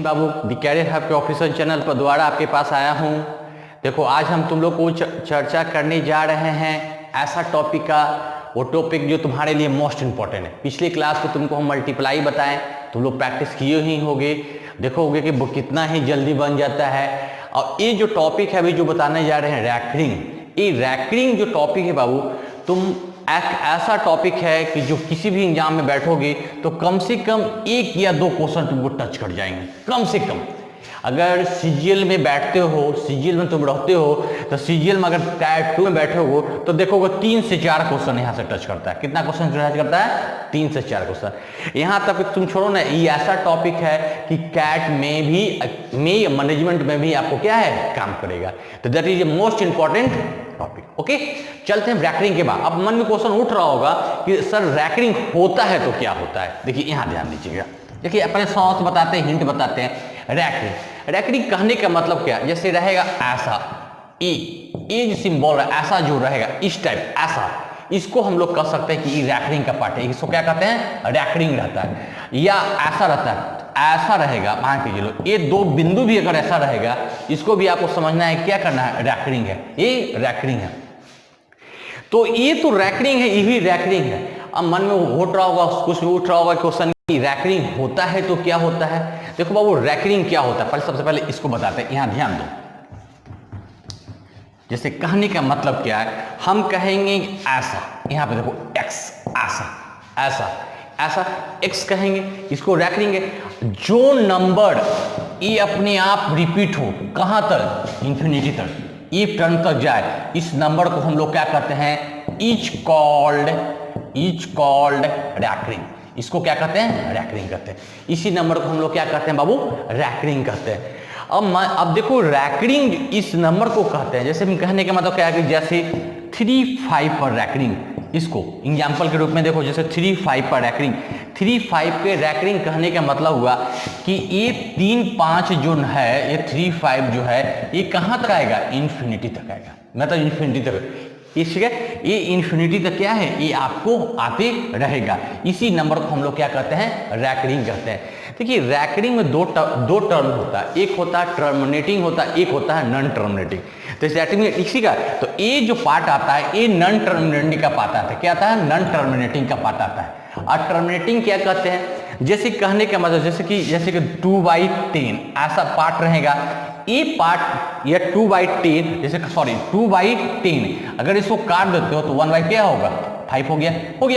Babu the career hub के official channel पर दोबारा आपके पास आया हूँ। देखो आज हम तुम लोग को चर्चा करने जा रहे हैं ऐसा टॉपिक का, वो टॉपिक जो तुम्हारे लिए मोस्ट इंपॉर्टेंट है। पिछले क्लास में तुमको हम मल्टीप्लाई बताएं, तुम लोग प्रैक्टिस किए ही होगे, देखोगे कि वो कितना ही जल्दी बन जाता है। और ये जो टॉपिक है अभी जो बताने जा रहे हैं रैकरिंग, ये रैकरिंग जो टॉपिक है बाबू, तुम एक ऐसा टॉपिक है कि जो किसी भी एग्जाम में बैठोगे तो कम से कम 1 या 2 क्वेश्चन तुमको टच कर जाएंगे कम से कम। अगर सीजीएल में बैठते हो, सीजीएल में तुम रहते हो, तो सीजीएल में अगर टायर 2 में बैठे हो तो देखोगे 3 से 4 क्वेश्चन यहाँ से टच करता है। कितना क्वेश्चन टच करता है? 3 से 4 क्वेश्चन। यहाँ तक तुम छोड़ो ना, ये ऐसा टॉपिक है कि कैट में भी मैनेजमेंट में भी आपको क्या है काम करेगा। तो that is a most important topic. Okay, चलते हैं रैकरिंग के बाद। अब मन में क्वेश्चन उठ रहा होगा कि सर रैकरिंग होता है तो क्या होता है। देखिए यहाँ ध्यान दीजिएगा, देखिए अपने सॉस बताते हैं, हिंट बताते हैं। रैकरिंग कहने का मतलब क्या, जैसे रहेगा ऐसा, ये जो सिंबल है ऐसा जो रहेगा इस टाइप ऐसा, इसको हम लोग कह सकते हैं कि ये रैकरिंग का पार्ट है। इसको क्या कहते हैं? रैकरिंग रहता है। या ऐसा रहता है, ऐसा रहेगा, मान के चलो ये 2 बिंदु भी अगर ऐसा रहेगा, इसको भी आपको समझना है क्या करना है, रैकरिंग है, ये रैकरिंग है। तो ये तो रैकरिंग है, ये भी रैकरिंग है। अब मन में उठ रहा होगा, कुछ उठ रहा होगा क्वेश्चन कि रैकरिंग होता है तो क्या होता है। देखो बाबू रैकरिंग क्या होता है, पहले सबसे पहले इसको बताते हैं। यहां ध्यान दो, जैसे कहने का मतलब क्या है, हम कहेंगे ऐसा, यहां पे देखो एक्स, ऐसा ऐसा ऐसा एक्स कहेंगे, इसको रैकरिंग है। जो नंबर ये अपने आप रिपीट हो, कहां तक? इन्फिनिटी तक, ये टर्म तक जाए, इस नंबर को हम लोग क्या कहते हैं? Is called recurring. इसको क्या कहते हैं? रैकरिंग कहते हैं। इसी नंबर को हम लोग क्या कहते हैं बाबू? रैकरिंग कहते हैं। अब देखो रैकरिंग इस नंबर को कहते हैं, जैसे हम कहने का मतलब क्या है कि जैसे 3 5 पर रैकरिंग, इसको एग्जाम्पल के रूप में देखो, जैसे 3 5 पर रैकरिंग, 3 5 पे रैकरिंग कहने का मतलब हुआ कि ये 3 5 जो है, ये 3 5 जो है, ये कहाँ तक आएगा? इन्फिनिटी तक आएगा, मतलब इन्फिनिटी तक। इसके ये इन्फिनिटी तक क्या है, ये आपको आते रहेगा। इसी नंबर को हम लोग क्या कहते हैं? रैकरिंग कहते हैं। देखिए रैकरिंग में दो टर्म होता है, एक होता है टर्मिनेटिंग होता है, एक होता है नॉन टर्मिनेटिंग। तो इसी का तो ये जो पार्ट आता है, ये नॉन टर्मिनेटिंग का पार्ट आता है। क्या आता है? नॉन टर्मिनेटिंग का पार्ट आता है। और टर्मिनेटिंग क्या कहते हैं? जैसे कहने का मतलब जैसे कि 2/10 ऐसा पार्ट रहेगा, ये पार्ट या 2/10, जैसे सॉरी 2/10 अगर इसको काट देते हो तो 1 क्या होगा? 5 हो गया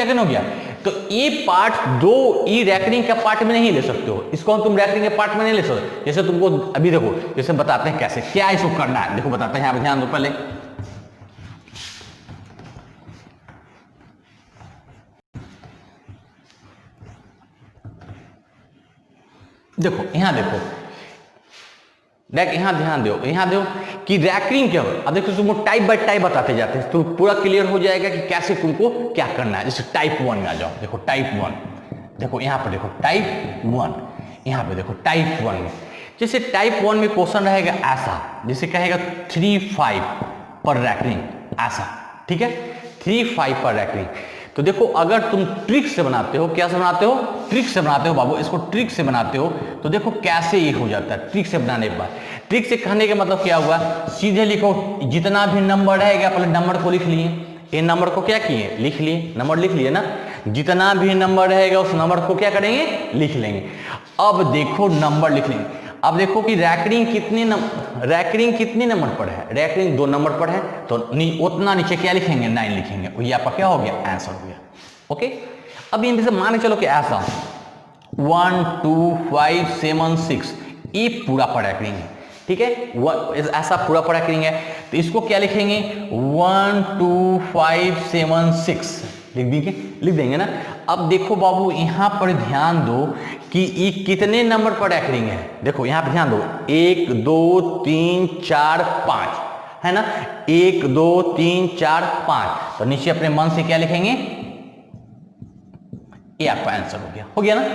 कि नहीं हो गया? तो ये पार्ट ये रैकरिंग का पार्ट में नहीं ले सकते हो, इसको तुम रैकरिंग के पार्ट में नहीं ले सकते। जैसे तुमको अभी देखो, जैसे बताते हैं कैसे क्या इसको करना है, देखो बताते हैं, यहाँ पे ध्यान दो। पहले देखो यहाँ देखो, यहाँ ध्यान दो, यहाँ दो कि रैकरिंग क्या हो। अब देखो तुमको टाइप बाय टाइप बताते जाते हैं तो पूरा क्लियर हो जाएगा कि कैसे तुमको क्या करना है। जैसे टाइप 1 में आ जाओ, देखो टाइप 1, देखो यहाँ पर देखो टाइप 1, यहाँ पे देखो टाइप 1 में, जैसे टाइप 1 में क्वेश्चन रहेगा ऐसा, जैसे कहेगा 3 5 पर रैकरिंग ऐसा, ठीक है, 3 5 पर रैकरिंग। तो देखो अगर तुम ट्रिक से बनाते हो, क्या से बनाते हो? ट्रिक से बनाते हो बाबू, इसको ट्रिक से बनाते हो तो देखो कैसे ये हो जाता है। ट्रिक से बनाने के बाद, ट्रिक से कहने का मतलब क्या हुआ, सीधे लिखो, जितना भी नंबर रहेगा पहले नंबर को लिख लिए, ये नंबर को क्या किए? लिख लिए, नंबर लिख लिए ना। जितना भी नंबर रहेगा उस नंबर को क्या करेंगे? लिख लेंगे। अब देखो नंबर लिख लेंगे। अब देखो कि रैकरिंग कितने नंबर पर है? रैकरिंग 2 नंबर पर है, तो उतना नीचे क्या लिखेंगे? 9 लिखेंगे। वही आपका क्या हो गया? आंसर हो गया। ओके, अब इनमें से मान के चलो कि ऐसा 1 2 5 7 6 ये पूरा पर रैकरिंग है, ठीक है, ऐसा पूरा पर रैकरिंग है। तो इसको क्या लिखेंगे? 1 2 5 7 6 लिख देंगे ना। अब देखो बाबू यहाँ पर ध्यान दो कि ये कितने नंबर पर रैकरिंग है। देखो यहाँ पर ध्यान दो, 1 2 3 4 5 है ना, 1 2 3 4 5। तो नीचे अपने मन से क्या लिखेंगे? ये आपका आंसर हो गया ना।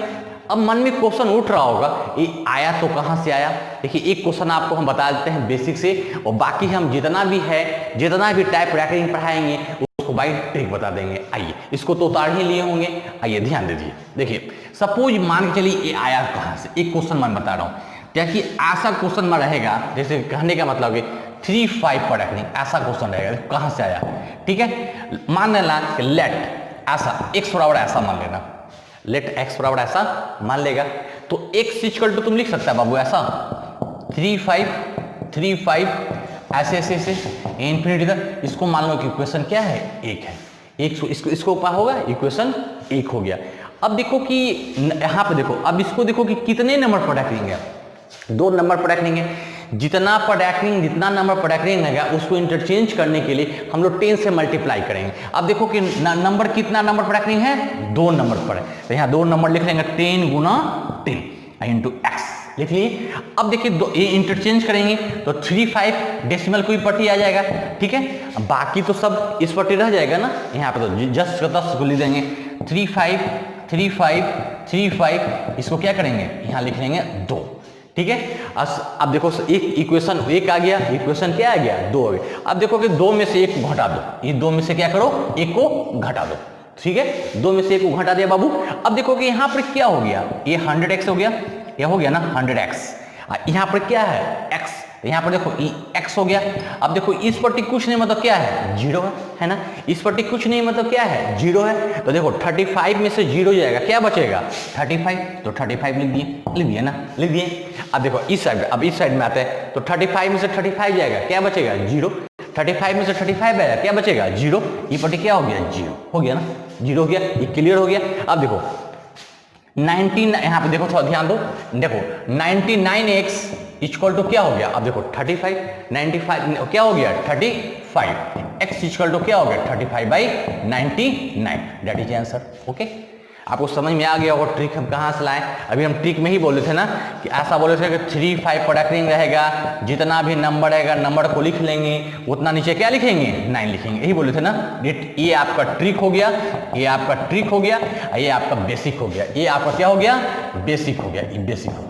अब मन में क्वेश्चन उठ रहा होगा, ये आया तो कहां से आया। देखिए एक क्वेश्चन आपको हम बता देते हैं बेसिक से, और बाकी हम जितना भी टाइप रैकरिंग पढ़ाएंगे उसको बाई ट्रिक बता देंगे। आइए, इसको तो उतार ही लिए होंगे, आइए ध्यान दीजिए। देखिए सपोज मान के चलिए ये आया कहां से, एक क्वेश्चन मैं बता रहा हूं। क्या कि ऐसा क्वेश्चन में रहेगा, जैसे कहने का मतलब है 3 5 पर रखनी, ऐसा क्वेश्चन रहेगा, कहां से आया, ठीक है। मान लेना कि लेट ऐसा x बराबर ऐसा मान लेना, लेट x बराबर ऐसा मान लेगा, तो x इक्वल टू तुम लिख सकता है बाबू ऐसा 3 5 ऐसे ऐसे ऐसे इन्फिनिटी तक। इसको मान लो कि इक्वेशन क्या है, एक है, एक इसको क्या होगा, इक्वेशन एक हो गया। अब देखो कि यहाँ पे देखो, अब इसको देखो कि कितने नंबर पर रखेंगे, 2 नंबर पर रखेंगे। जितना नंबर पर रखेंगे उसको इंटरचेंज करने के लिए हम लोग 10 से मल्टीप्लाई करेंगे। अब देखो कि नंबर कितना नंबर पर रखेंगे है, 2 नंबर पर है, तो यहाँ 2 नंबर लिख लेंगे 10 गुना 10 इंटू एक्स लिख लिए। अब देखिए ये इंटरचेंज करेंगे तो 3 5 डेसिमल कोई पट्टी आ जाएगा, ठीक है। बाकी तो सब इस पट्टी रह जाएगा ना, यहाँ पे तो जस्ट 10 को लिख देंगे 3 5 इसको क्या करेंगे, यहाँ लिख लेंगे 2, ठीक है। अब देखो एक इक्वेशन एक आ गया, इक्वेशन क्या आ गया, 2 आ गया। अब देखो कि 2 में से 1 को घटा दो, ये 2 में से क्या करो, 1 को घटा दो, ठीक है। 2 में से 1 को घटा दिया बाबू। अब देखो कि यहाँ पर क्या हो गया, ये 100x हो गया, ये हो गया ना 100x। यहाँ पर क्या है x, यहाँ पर देखो x हो गया। अब देखो इस पट्टी कुछ नहीं मतलब क्या है, 0 है ना, इस पट्टी कुछ नहीं मतलब क्या है, 0 है। तो देखो 35 में से 0 जाएगा, क्या बचेगा 35, तो 35 लिख दिए ना, लिख दिए। अब देखो इस साइड, अब इस साइड में आते हैं तो 35 में से 35 जाएगा, क्या बचेगा 0, 35 में से 35 आएगा, क्या बचेगा 0, ये पट्टी क्या हो गया 0 हो गया ना, 0 हो गया, ये क्लियर हो गया। अब देखो 19, यहाँ पे देखो थोड़ा ध्यान दो, देखो 99x इक्वल टू क्या हो गया, अब देखो 35 95 क्या हो गया 35, x इक्वल टू क्या हो गया 35/99, दैट इज आंसर। ओके, आपको समझ में आ गया होगा ट्रिक हम कहाँ से लाएं। अभी हम ट्रिक में ही बोले थे ना कि ऐसा बोले थे कि 3 5 पर रैकरिंग रहेगा, जितना भी नंबर रहेगा नंबर को लिख लेंगे, उतना नीचे क्या लिखेंगे 9 लिखेंगे, यही बोले थे ना। ये आपका ट्रिक हो गया, ये आपका ट्रिक हो गया, ये आपका बेसिक हो गया, ये आपका क्या हो गया बेसिक हो गया, ये बेसिक हो गया।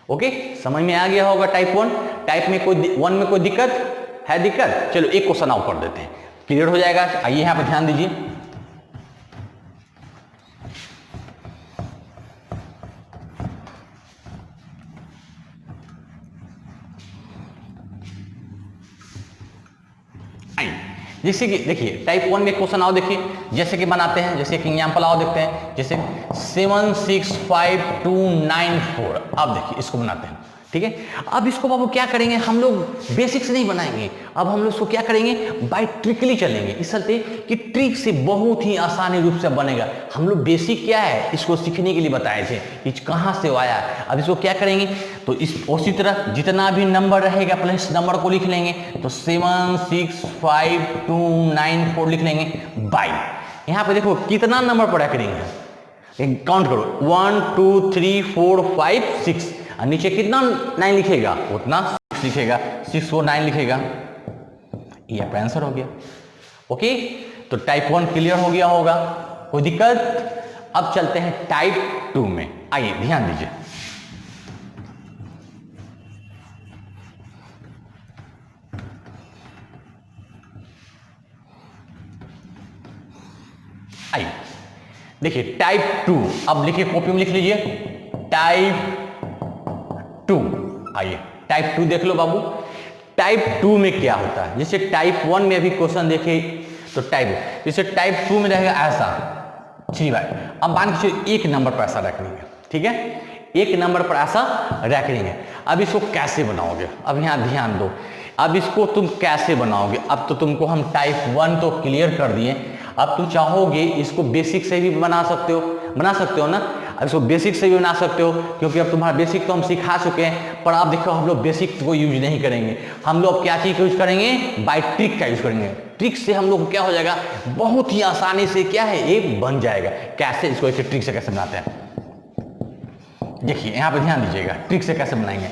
ओके, समझ में आ गया होगा टाइप 1। टाइप में कोई 1 में कोई दिक्कत है, दिक्कत, चलो एक क्वेश्चन और कर देते हैं, क्लियर हो जाएगा। आइए यहाँ पर ध्यान दीजिए, जैसे कि देखिए टाइप 1 में क्वेश्चन आओ, देखिए जैसे कि बनाते हैं, जैसे कि एग्जांपल आओ देखते हैं, जैसे 765294। अब देखिए इसको बनाते हैं, ठीक है। अब इसको बाबू क्या करेंगे, हम लोग बेसिक से नहीं बनाएंगे, अब हम लोग इसको क्या करेंगे बाय ट्रिकली चलेंगे, इस चलते कि ट्रिक से बहुत ही आसानी रूप से बनेगा। हम लोग बेसिक क्या है इसको सीखने के लिए बताए थे कि कहाँ से आया। अब इसको क्या करेंगे तो इस उसी तरह जितना भी नंबर रहेगा पहले इस नंबर को लिख लेंगे, तो 765294 लिख लेंगे बाय, यहाँ पे देखो कितना नंबर पड़ा करेंगे, काउंट करो 1 2 3 4 5 6, और नीचे कितना 9 लिखेगा उतना 6 लिखेगा, 6 को 9 लिखेगा, ये आपका आंसर हो गया। ओके, तो टाइप 1 क्लियर हो गया होगा, कोई दिक्कत। अब चलते हैं टाइप 2 में, आइए ध्यान दीजिए। आइए देखिए टाइप 2, अब लिखिए कॉपी में लिख लीजिए टाइप 2। आइए टाइप 2 देख लो बाबू, टाइप 2 में क्या होता है। जैसे टाइप 1 में अभी क्वेश्चन देखे तो टाइप, जैसे टाइप 2 में रहेगा ऐसा 3 बाय, अब मान के चलिए 1 नंबर पर ऐसा रखनी है, ठीक है, 1 नंबर पर ऐसा रखनी है। अब इसको कैसे बनाओगे, अब यहाँ ध्यान दो, अब इसको तुम कैसे बनाओगे। अब तो तुमको हम टाइप 1 तो क्लियर कर दिए, अब तुम चाहोगे इसको बेसिक से भी बना सकते हो ना। अब इसको बेसिक से भी बना सकते हो, क्योंकि अब तुम्हारा बेसिक तो हम सिखा चुके हैं, पर आप देखो हम लोग बेसिक को यूज नहीं करेंगे, हम लोग क्या चीज यूज करेंगे बाय ट्रिक का यूज करेंगे। ट्रिक से हम लोग क्या हो जाएगा बहुत ही आसानी से क्या है ये बन जाएगा। कैसे, इसको ऐसे ट्रिक से कैसे बनाते हैं देखिए, यहाँ पे ध्यान दीजिएगा, ट्रिक से कैसे बनाएंगे।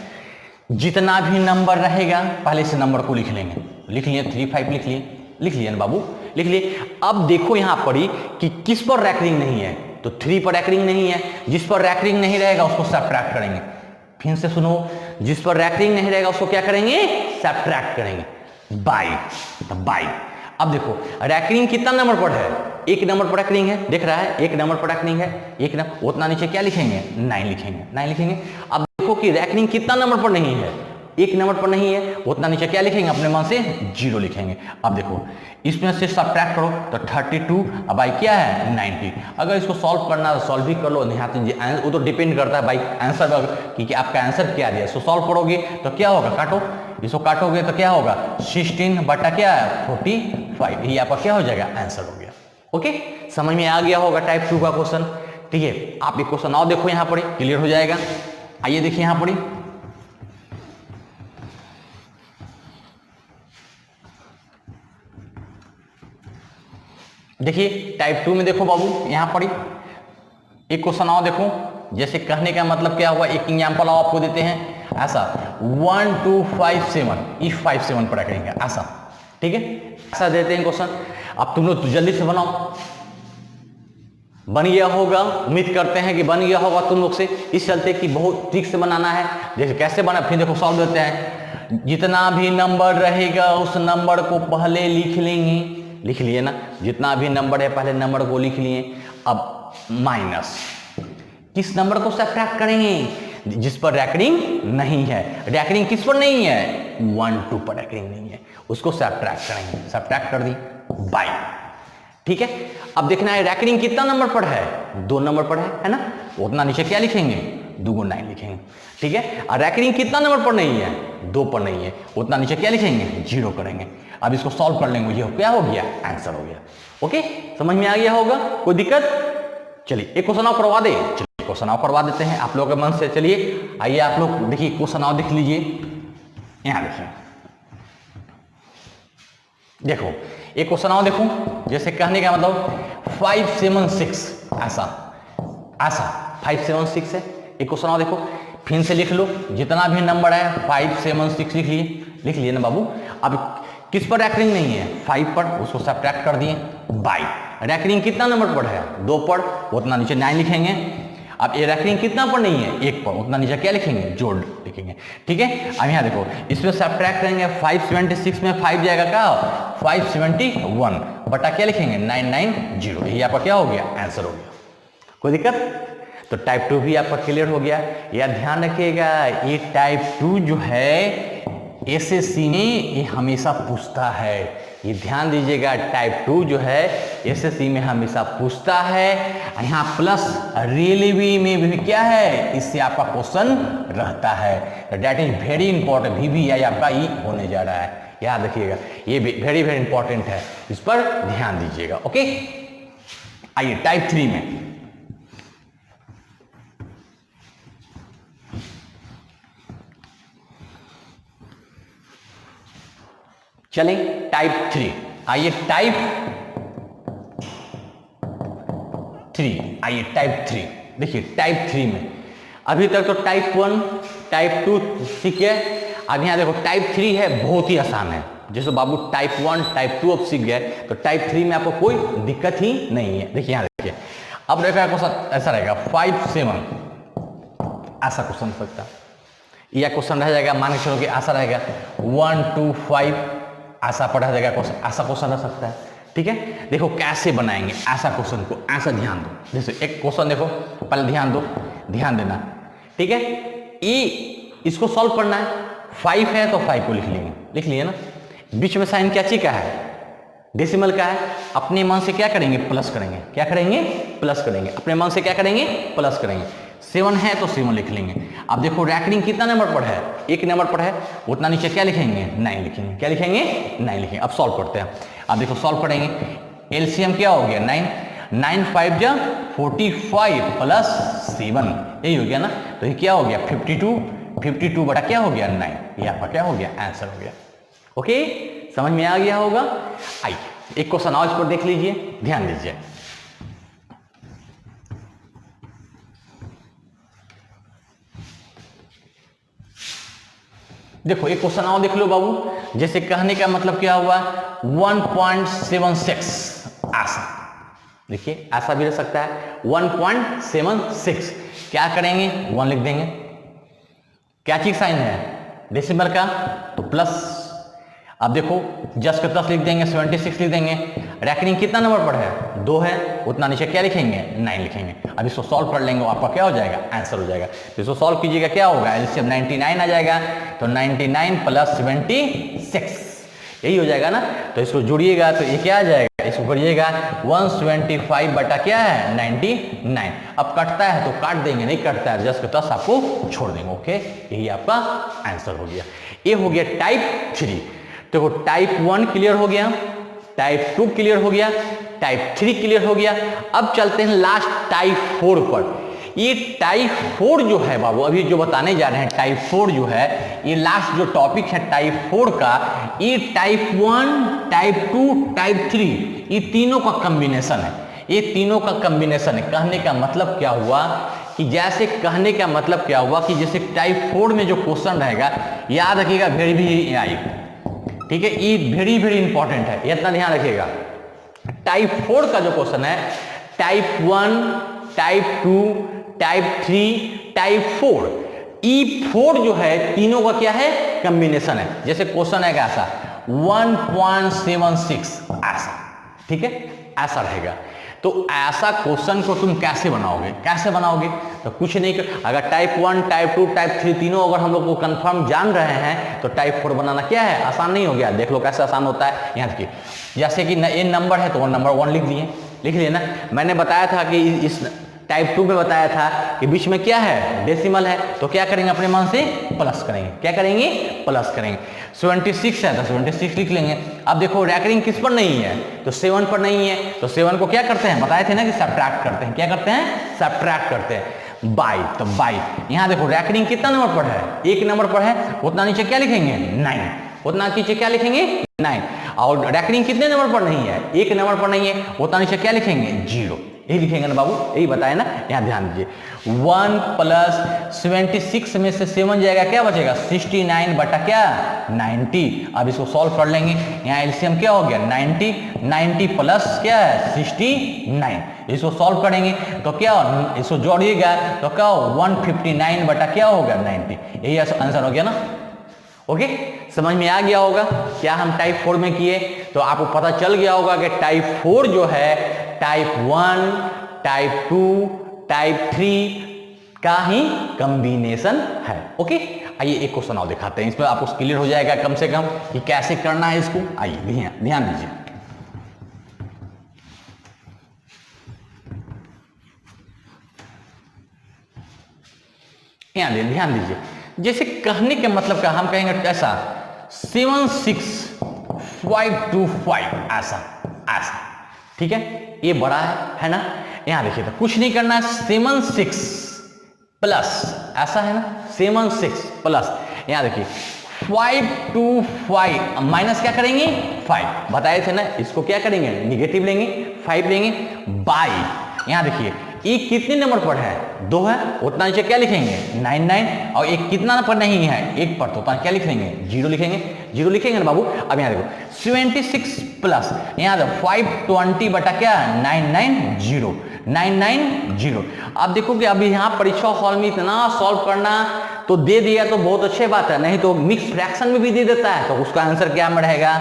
जितना भी नंबर रहेगा पहले से नंबर को लिख लेंगे, लिख लिए 3 5 लिख लिए ना बाबू, लिख लिए। अब देखो यहाँ पर ही कि किस पर रैकरिंग नहीं है, तो 3 पर रैकरिंग नहीं है, जिस पर रैकरिंग नहीं रहेगा उसको सब्ट्रैक्ट करेंगे। फिर से सुनो, जिस पर रैकरिंग नहीं रहेगा उसको क्या करेंगे सब्ट्रैक्ट करेंगे, बाय। अब देखो रैकरिंग कितना नंबर पर है, 1 नंबर पर रैकरिंग है, देख रहा है 1 नंबर पर रैकरिंग है, 1 नंबर, उतना नीचे क्या लिखेंगे 9 लिखेंगे। अब देखो देखो कि रैकनिंग कितना नंबर पर नहीं है, एक नंबर पर नहीं है, उतना नीचे क्या लिखेंगे अपने मन से 0 लिखेंगे। अब देखो इसमें से सब्ट्रैक्ट करो तो 32 अब भाई क्या है 90। अगर इसको सॉल्व करना है तो सॉल्व भी कर लो, नहीं वो तो डिपेंड करता है भाई आंसर पर कि आपका आंसर क्या दिया। इसको सॉल्व करोगे तो क्या होगा, काटो, इसको काटोगे तो क्या होगा 16 बटा क्या है 45, ये आपका क्या हो जाएगा आंसर हो गया। ओके, समझ में आ गया होगा टाइप 2 का क्वेश्चन। ठीक है, आप एक क्वेश्चन और देखो यहाँ पर क्लियर हो जाएगा। आइए देखिए यहाँ पर देखिए टाइप 2 में देखो बाबू यहां पर एक क्वेश्चन आओ देखो। जैसे कहने का मतलब क्या हुआ, एक एग्जांपल आपको देते हैं ऐसा 1 2 5 7 इफ 5 7 पर करेंगे ऐसा, ठीक है, ऐसा देते हैं क्वेश्चन। अब तुम लोग जल्दी से बनाओ, बन गया होगा, उम्मीद करते हैं कि बन गया होगा तुम लोग से। इस चलते कि बहुत ठीक से बनाना है। जैसे कैसे बना, फिर देखो सॉल्व देते हैं। जितना भी नंबर रहेगा उस नंबर को पहले लिख लेंगे, लिख लिए ना, जितना भी नंबर है पहले नंबर को लिख लिए। अब माइनस किस नंबर को सब्ट्रैक्ट करेंगे, जिस पर रैकनिंग नहीं है। रैकनिंग किस पर नहीं है 1 2 पर रैकनिंग नहीं है, उसको सब्ट्रैक्ट करेंगे। सब्ट्रैक्ट कर दी बाय, ठीक है। अब देखना है रैकनिंग कितना नंबर पर है, 2 नंबर पर है ना, उतना नीचे क्या लिखेंगे 2 गुना 9 लिखेंगे, ठीक है। और रैकनिंग कितना नंबर पर नहीं है 2 पर नहीं है, उतना नीचे क्या लिखेंगे 0 करेंगे। अब इसको सॉल्व कर लेंगे, ये क्या हो गया आंसर हो गया। ओके, समझ में आ गया होगा, कोई दिक्कत। चलिए एक क्वेश्चन और करवा दे, चलिए क्वेश्चन और करवा देते हैं आप लोगों के मन से। चलिए आइए आप लोग देखिए क्वेश्चन और देख लीजिए, यहां देखिए, देखो एक क्वेश्चन और देखो। जैसे कहने का मतलब 576 ऐसा ऐसा 576 है। एक क्वेश्चन और देखो, फिर से लिख लो, जितना भी नंबर है 576 लिख लिए ना बाबू। अब किस पर रैकनिंग नहीं है 5 पर, उसको सब्ट्रैक्ट कर दिए बाय। रैकनिंग कितना नंबर पर है 2 पर, उतना नीचे 9 लिखेंगे। अब ये रैकनिंग कितना पर नहीं है 1 पर, उतना नीचे क्या लिखेंगे जोड़ लिखेंगे, ठीक है। अब यहाँ देखो इसमें सब्ट्रैक्ट करेंगे, 576 में 5 जाएगा क्या 571 बटा क्या लिखेंगे 990, यही आपका क्या हो गया आंसर हो गया। कोई दिक्कत। तो टाइप 2 भी आपका क्लियर हो गया। यार ध्यान रखिएगा, ये टाइप 2 जो है एसएससी में ये हमेशा पूछता है, ये ध्यान दीजिएगा। टाइप 2 जो है एसएससी में हमेशा पूछता है। यहाँ प्लस रेलवे में भी क्या है, इससे आपका क्वेश्चन रहता है। That is very important, VVI आपका ही होने जा रहा है, याद रखिएगा, ये वेरी वेरी इंपॉर्टेंट है, इस पर ध्यान दीजिएगा। ओके, आइए टाइप 3 में। चलें टाइप 3, आइए टाइप 3, आइए टाइप 3 देखिए। टाइप 3 में अभी तक तो टाइप 1 टाइप 2 सीख गए। अब यहाँ देखो टाइप 3 है, बहुत ही आसान है। जैसे बाबू टाइप 1 टाइप 2 अब सीख गए, तो टाइप 3 में आपको कोई दिक्कत ही नहीं है। देखिए यहाँ देखिए, अब देखा क्वेश्चन ऐसा रहेगा 5 7 ऐसा क्वेश्चन सकता, यह क्वेश्चन रह जाएगा, मान के चलो कि ऐसा रहेगा 1 2 5 ऐसा पढ़ा जाएगा क्वेश्चन, ऐसा क्वेश्चन रह सकता है, ठीक है। देखो कैसे बनाएंगे ऐसा क्वेश्चन को, ऐसा ध्यान दो। जैसे एक क्वेश्चन देखो, पहले ध्यान दो, ध्यान देना, ठीक है। इसको सॉल्व करना है, 5 है तो 5 को लिख लेंगे, लिख लिए ना। बीच में साइन क्या चीज का है, डेसिमल का है। अपने मन से क्या करेंगे प्लस करेंगे, क्या करेंगे प्लस करेंगे, अपने मन से क्या करेंगे प्लस करेंगे। 7 है तो 7 लिख लेंगे। अब देखो रैकनिंग कितना नंबर पर है 1 नंबर पर है, उतना नीचे क्या लिखेंगे 9 लिखेंगे, क्या लिखेंगे 9 लिखेंगे। अब सॉल्व करते हैं, अब देखो सॉल्व करेंगे। एलसीएम क्या हो गया 9, 9 5 जा 45 प्लस 7, यही हो गया ना। तो ये क्या हो गया 52 बटा क्या हो गया 9, ये आपका क्या हो गया आंसर हो गया। ओके, समझ में आ गया होगा। आइए एक क्वेश्चन और इस पर देख लीजिए, ध्यान दीजिए। देखो एक क्वेश्चन और देख लो बाबू। जैसे कहने का मतलब क्या हुआ 1.76 ऐसा, देखिए ऐसा भी रह सकता है 1.76। क्या करेंगे 1 लिख देंगे, क्या चीज साइन है डेसिमल का तो प्लस। अब देखो जस्ट का प्लस लिख देंगे, 76 लिख देंगे। रैकरिंग कितना नंबर पर है? 2 है, उतना नीचे क्या लिखेंगे? 9 लिखेंगे। अब इसको सॉल्व कर लेंगे, आपका क्या हो जाएगा? आंसर हो जाएगा। तो इसको सॉल्व कीजिएगा, क्या होगा? एलसीएम 99 आ जाएगा, तो 99 प्लस 76 यही हो जाएगा ना। तो इसको जुड़िएगा तो ये क्या आ जाएगा? इसको करिएगा 175 बटा क्या है? 99। अब कटता है तो काट देंगे, नहीं कटता है जस्ट तस आपको छोड़ देंगे। ओके, यही आपका आंसर हो गया। ये हो गया टाइप 3। देखो टाइप 1 क्लियर हो गया, टाइप 2 क्लियर हो गया, टाइप 3 क्लियर हो गया। अब चलते हैं लास्ट टाइप 4 पर। ये टाइप 4 जो है बाबू, अभी जो बताने जा रहे हैं टाइप 4 जो है, ये लास्ट जो टॉपिक है टाइप 4 का, ये टाइप 1, टाइप 2, टाइप 3 ये तीनों का कॉम्बिनेशन है। ये तीनों का कॉम्बिनेशन है। कहने का मतलब क्या हुआ कि जैसे कहने का मतलब क्या हुआ कि जैसे टाइप 4 में जो क्वेश्चन रहेगा, याद रखिएगा वेरी आई, ठीक है, ये वेरी इंपॉर्टेंट है, ये इतना ध्यान रखिएगा। टाइप 4 का जो क्वेश्चन है, type 1, type 2, type 3, type 4, E4 जो है तीनों का क्या है? कॉम्बिनेशन है। जैसे क्वेश्चन है ऐसा 1.76 ऐसा, ठीक है, ऐसा रहेगा। तो ऐसा क्वेश्चन को तुम कैसे बनाओगे? कैसे बनाओगे? तो कुछ नहीं कर, अगर टाइप 1, टाइप 2, टाइप 3 तीनों अगर हम लोग को कंफर्म जान रहे हैं तो टाइप 4 बनाना क्या है? आसान नहीं हो गया। देख लो कैसे आसान होता है। यहाँ देखिए, जैसे कि ये नंबर है तो नंबर 1 लिख लिए ना। मैंने बताया था कि इस टाइप 2 में बताया था कि बीच में क्या है? डेसिमल है, तो क्या करेंगे? अपने मन से प्लस करेंगे। क्या करेंगे? प्लस करेंगे। 76 है तो 76 लिख लेंगे। अब देखो रैकरिंग किस पर नहीं है? तो 7 पर नहीं है, तो 7 को क्या करते हैं? बताए थे ना कि सब्ट्रैक्ट करते हैं। क्या करते हैं? सब्ट्रैक्ट करते हैं बाई। तो बाई, यहाँ देखो रैकरिंग कितना नंबर पर है? 1 नंबर पर है, उतना नीचे क्या लिखेंगे? 9। उतना नीचे क्या लिखेंगे? 9। और रैकरिंग कितने नंबर पर नहीं है? 1 नंबर पर नहीं है, उतना नीचे क्या लिखेंगे? 0। यही लिखेंगे ना बाबू, यही बताया ना। यहाँ ध्यान दीजिए, 1 प्लस 76 में से 7 जाएगा, क्या बचेगा? 69 बटा क्या? 90। अब इसको सॉल्व कर लेंगे। यहाँ एलसीएम क्या हो गया? 90 प्लस क्या है? 69। इसको सॉल्व करेंगे तो क्या, इसको जोड़िएगा तो क्या हो? 159 बटा क्या होगा? 90। यही आंसर हो गया ना। ओके, समझ में आ गया होगा क्या हम टाइप 4 में किए? तो आपको पता चल गया होगा कि टाइप 4 जो है टाइप 1, टाइप 2, टाइप 3 का ही कॉम्बिनेशन है। ओके, आइए एक क्वेश्चन और दिखाते हैं, इसमें आपको क्लियर हो जाएगा कम से कम कि कैसे करना है इसको। आइए ध्यान दीजिए, ध्यान दीजिए। जैसे कहने के मतलब का हम कहेंगे ऐसा 76525 ऐसा, ठीक है, ये बड़ा है ना। यहां देखिए तो कुछ नहीं करना है, 76 प्लस ऐसा है ना, 76 प्लस यहां देखिए 525 माइनस क्या करेंगे? 5 बताए थे ना, इसको क्या करेंगे? निगेटिव लेंगे, 5 लेंगे बाई। यहां देखिए ये कितने नंबर पर है? 2 है, उतना नीचे क्या लिखेंगे? 99। और एक कितना नंबर नहीं है? 1 पर, तो क्या लिख लेंगे? 0 लिखेंगे। 0 लिखेंगे ना बाबू। अब यहाँ देखो 76 प्लस यहाँ देखो 520 बटा क्या? 990। अब देखो कि अभी यहाँ परीक्षा हॉल में इतना सॉल्व करना तो दे दिया तो बहुत अच्छी बात है, नहीं तो मिक्स फ्रैक्शन में भी दे देता है, तो उसका आंसर क्या में रहेगा?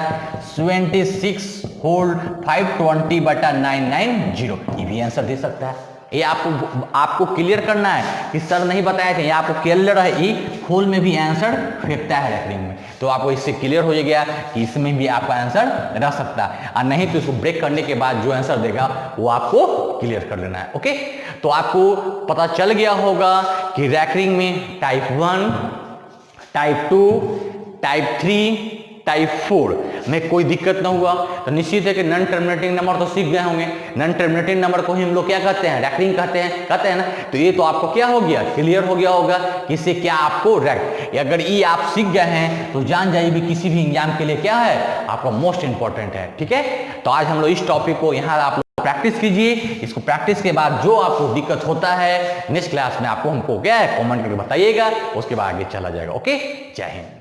76 होल 520 बटा 990। ये भी आंसर दे सकता है। ये आपको क्लियर करना है कि सर नहीं बताए थे, ये आपको क्लियर है। ये खोल में भी आंसर फेंकता है रैकरिंग में, तो आपको इससे क्लियर हो गया कि इसमें भी आपका आंसर रह सकता है, और नहीं तो इसको ब्रेक करने के बाद जो आंसर देगा वो आपको क्लियर कर लेना है। ओके, तो आपको पता चल गया होगा कि रैकरिंग में टाइप 1, टाइप 2, टाइप 3, टाइप 4 में कोई दिक्कत ना हुआ तो निश्चित है कि नॉन टर्मिनेटिंग नंबर तो सीख गए होंगे। नॉन टर्मिनेटिंग नंबर को ही हम लोग क्या कहते हैं? रैकरिंग कहते हैं ना। तो ये तो आपको क्या हो गया? क्लियर हो गया होगा कि इससे क्या आपको रैक, अगर ये आप सीख गए हैं तो जान जाइए भी किसी भी एग्जाम के लिए क्या है आपका मोस्ट इंपॉर्टेंट है। ठीक है, तो आज हम लोग इस टॉपिक को यहाँ आप प्रैक्टिस कीजिए। इसको प्रैक्टिस के बाद जो आपको दिक्कत होता है नेक्स्ट क्लास में आपको हमको क्या है कमेंट करके बताइएगा, उसके बाद आगे चला जाएगा। ओके, जय हिंद।